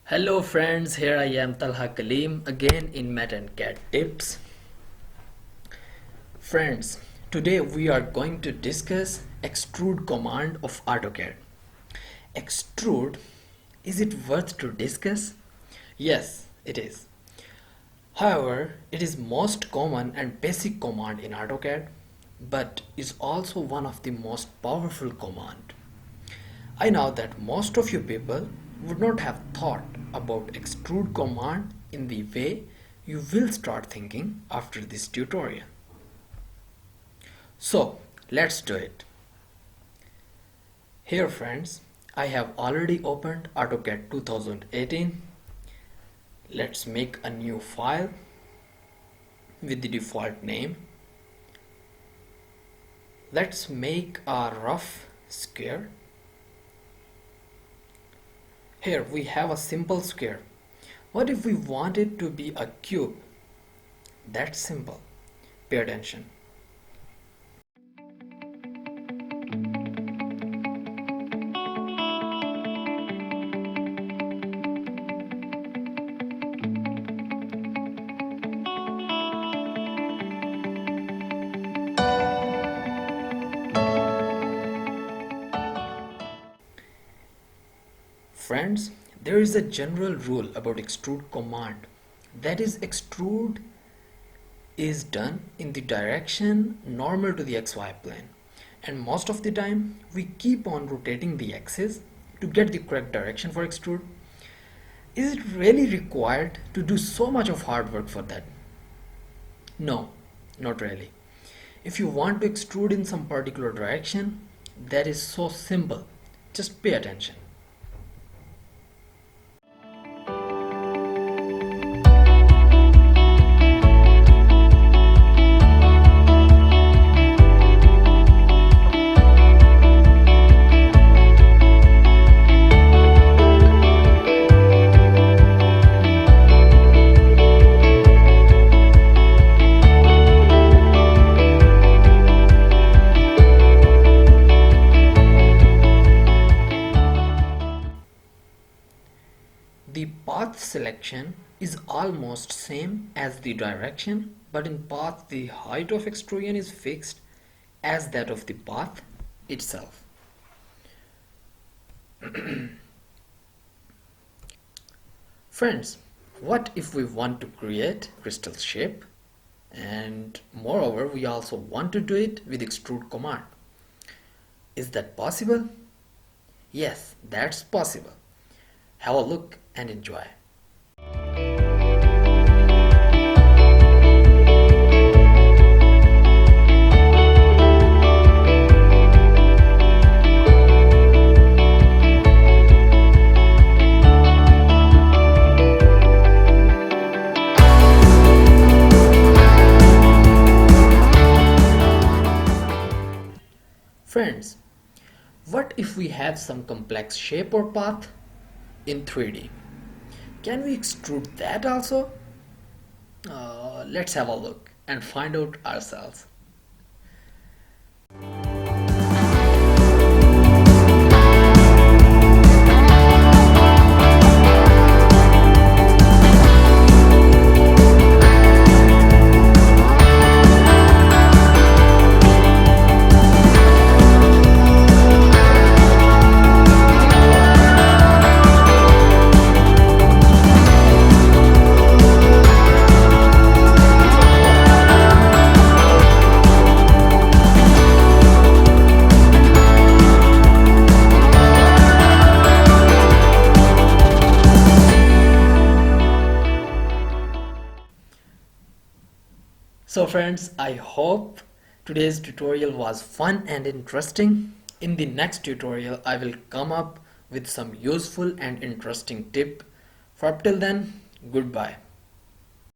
Hello friends, here I am Talha Kaleem again in Math and CAD tips. Friends, today we are going to discuss Extrude command of AutoCAD. Extrude, is it worth to discuss? Yes, it is. However, it is most common and basic command in AutoCAD, but is also one of the most powerful command. I know that most of you people would not have thought about extrude command in the way you will start thinking after this tutorial. So let's do it. Here friends, I have already opened AutoCAD 2018. Let's make a new file with the default name. Let's make a rough square. Here we have a simple square. What if we want it to be a cube? That's simple. Pay attention. Friends, there is a general rule about extrude command. That is, extrude is done in the direction normal to the XY plane. And most of the time, we keep on rotating the axis to get the correct direction for extrude. Is it really required to do so much of hard work for that? No, not really. If you want to extrude in some particular direction, that is so simple. Just pay attention. The path selection is almost same as the direction, but in path the height of extrusion is fixed as that of the path itself. Friends, what if we want to create crystal shape, and moreover we also want to do it with extrude command? Is that possible? Yes, that's possible. Have a look and enjoy. Friends, what if we have some complex shape or path in 3D? Can we extrude that also? Let's have a look and find out ourselves. So friends, I hope today's tutorial was fun and interesting. In the next tutorial, I will come up with some useful and interesting tip. For up till then, goodbye.